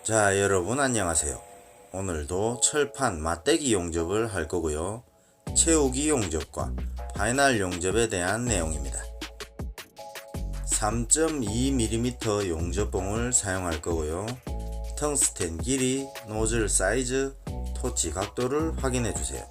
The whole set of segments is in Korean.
자, 여러분 안녕하세요. 오늘도 철판 맞대기 용접을 할 거고요. 채우기 용접과 파이널 용접에 대한 내용입니다. 3.2mm 용접봉을 사용할 거고요. 텅스텐 길이, 노즐 사이즈, 토치 각도를 확인해 주세요.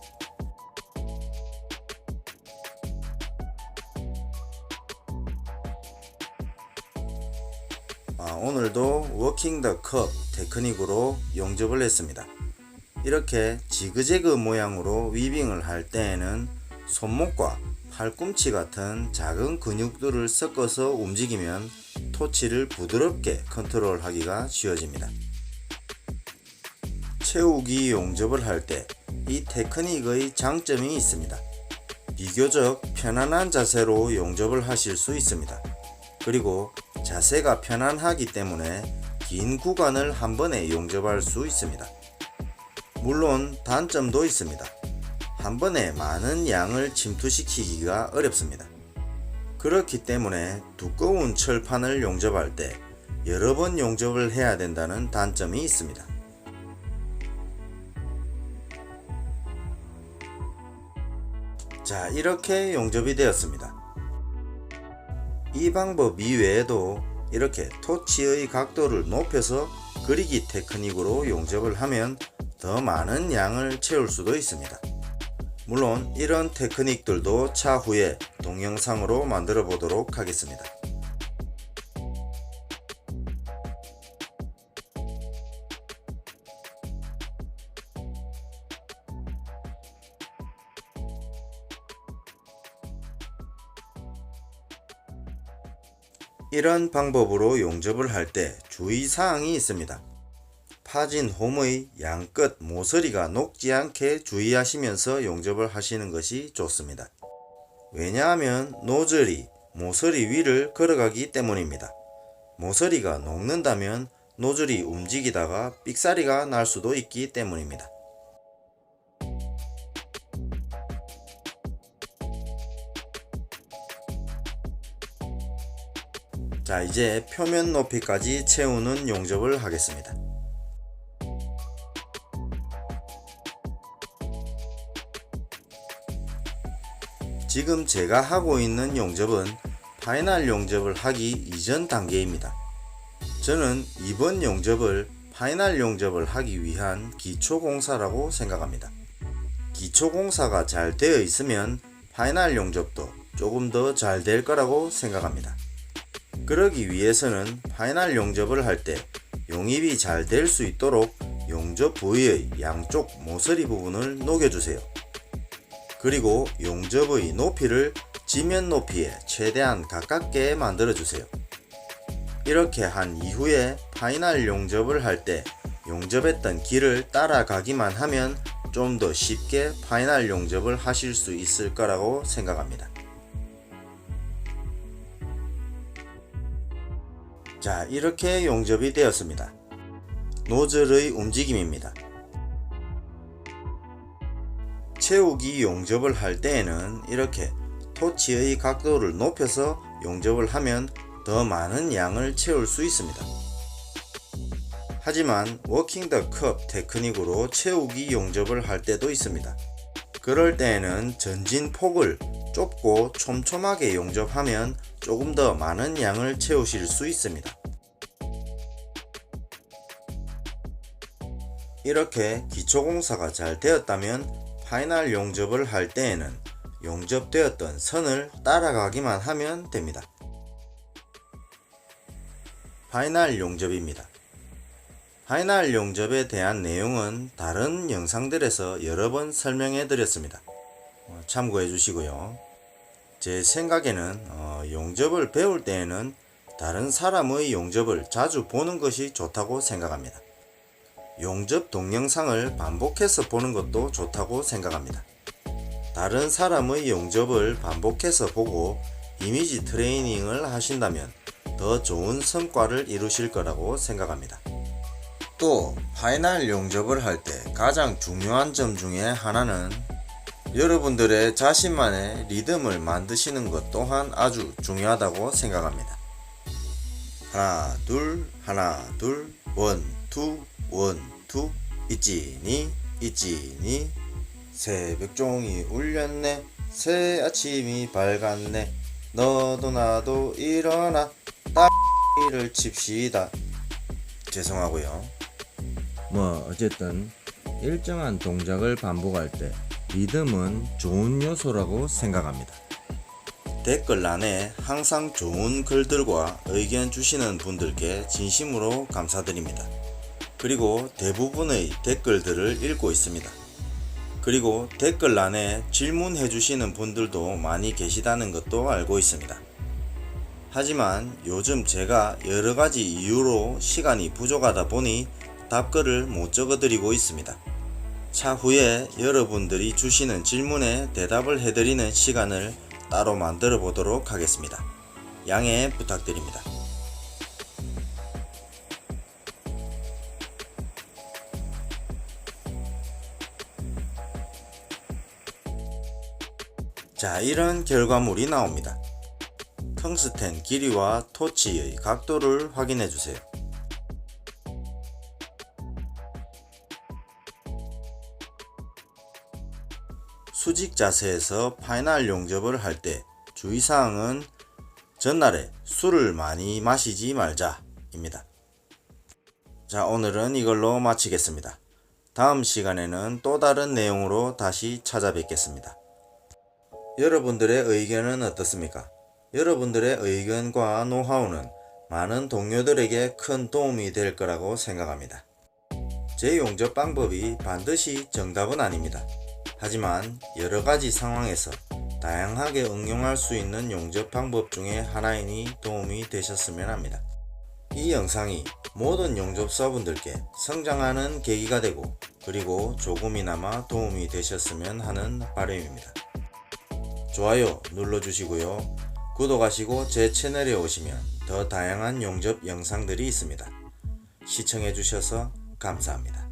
오늘도 워킹 더 컵 테크닉으로 용접을 했습니다. 이렇게 지그재그 모양으로 위빙을 할 때에는 손목과 팔꿈치 같은 작은 근육들을 섞어서 움직이면 토치를 부드럽게 컨트롤하기가 쉬워집니다. 채우기 용접을 할 때 이 테크닉의 장점이 있습니다. 비교적 편안한 자세로 용접을 하실 수 있습니다. 그리고 자세가 편안하기 때문에 긴 구간을 한 번에 용접할 수 있습니다. 물론 단점도 있습니다. 한 번에 많은 양을 침투시키기가 어렵습니다. 그렇기 때문에 두꺼운 철판을 용접할 때 여러 번 용접을 해야 된다는 단점이 있습니다. 자, 이렇게 용접이 되었습니다. 이 방법 이외에도 이렇게 토치의 각도를 높여서 그리기 테크닉으로 용접을 하면 더 많은 양을 채울 수도 있습니다. 물론 이런 테크닉들도 차후에 동영상으로 만들어 보도록 하겠습니다. 이런 방법으로 용접을 할 때 주의사항이 있습니다. 파진 홈의 양끝 모서리가 녹지 않게 주의하시면서 용접을 하시는 것이 좋습니다. 왜냐하면 노즐이 모서리 위를 걸어가기 때문입니다. 모서리가 녹는다면 노즐이 움직이다가 삑사리가 날 수도 있기 때문입니다. 자, 이제 표면 높이까지 채우는 용접을 하겠습니다. 지금 제가 하고 있는 용접은 파이널 용접을 하기 이전 단계입니다. 저는 이번 용접을 파이널 용접을 하기 위한 기초공사라고 생각합니다. 기초공사가 잘 되어 있으면 파이널 용접도 조금 더 잘 될 거라고 생각합니다. 그러기 위해서는 파이널 용접을 할 때 용입이 잘 될 수 있도록 용접 부위의 양쪽 모서리 부분을 녹여주세요. 그리고 용접의 높이를 지면 높이에 최대한 가깝게 만들어주세요. 이렇게 한 이후에 파이널 용접을 할 때 용접했던 길을 따라가기만 하면 좀 더 쉽게 파이널 용접을 하실 수 있을 거라고 생각합니다. 자, 이렇게 용접이 되었습니다. 노즐의 움직임입니다. 채우기 용접을 할 때에는 이렇게 토치의 각도를 높여서 용접을 하면 더 많은 양을 채울 수 있습니다. 하지만 워킹 더 컵 테크닉으로 채우기 용접을 할 때도 있습니다. 그럴 때에는 전진 폭을 좁고 촘촘하게 용접하면 조금 더 많은 양을 채우실 수 있습니다. 이렇게 기초공사가 잘 되었다면 파이널 용접을 할 때에는 용접되었던 선을 따라가기만 하면 됩니다. 파이널 용접입니다. 파이널 용접에 대한 내용은 다른 영상들에서 여러 번 설명해 드렸습니다. 참고해 주시고요. 제 생각에는 용접을 배울 때에는 다른 사람의 용접을 자주 보는 것이 좋다고 생각합니다. 용접 동영상을 반복해서 보는 것도 좋다고 생각합니다. 다른 사람의 용접을 반복해서 보고 이미지 트레이닝을 하신다면 더 좋은 성과를 이루실 거라고 생각합니다. 또 파이널 용접을 할 때 가장 중요한 점 중에 하나는 여러분들의 자신만의 리듬을 만드시는 것 또한 아주 중요하다고 생각합니다. 하나 둘 원 투 원투 있지니 있지니 새벽종이 울렸네 새 아침이 밝았네 너도 나도 일어나 따위를 칩시다. 죄송하고요. 어쨌든 일정한 동작을 반복할 때 리듬은 좋은 요소라고 생각합니다. 댓글란에 항상 좋은 글들과 의견 주시는 분들께 진심으로 감사드립니다. 그리고 대부분의 댓글들을 읽고 있습니다. 그리고 댓글란에 질문해 주시는 분들도 많이 계시다는 것도 알고 있습니다. 하지만 요즘 제가 여러가지 이유로 시간이 부족하다 보니 답글을 못 적어드리고 있습니다. 차후에 여러분들이 주시는 질문에 대답을 해드리는 시간을 따로 만들어 보도록 하겠습니다. 양해 부탁드립니다. 자, 이런 결과물이 나옵니다. 텅스텐 길이와 토치의 각도를 확인해 주세요. 수직 자세에서 파이널 용접을 할 때 주의사항은 전날에 술을 많이 마시지 말자 입니다. 자, 오늘은 이걸로 마치겠습니다. 다음 시간에는 또 다른 내용으로 다시 찾아뵙겠습니다. 여러분들의 의견은 어떻습니까? 여러분들의 의견과 노하우는 많은 동료들에게 큰 도움이 될 거라고 생각합니다. 제 용접 방법이 반드시 정답은 아닙니다. 하지만 여러가지 상황에서 다양하게 응용할 수 있는 용접 방법 중에 하나이니 도움이 되셨으면 합니다. 이 영상이 모든 용접사분들께 성장하는 계기가 되고 그리고 조금이나마 도움이 되셨으면 하는 바람입니다. 좋아요 눌러주시고요. 구독하시고 제 채널에 오시면 더 다양한 용접 영상들이 있습니다. 시청해주셔서 감사합니다.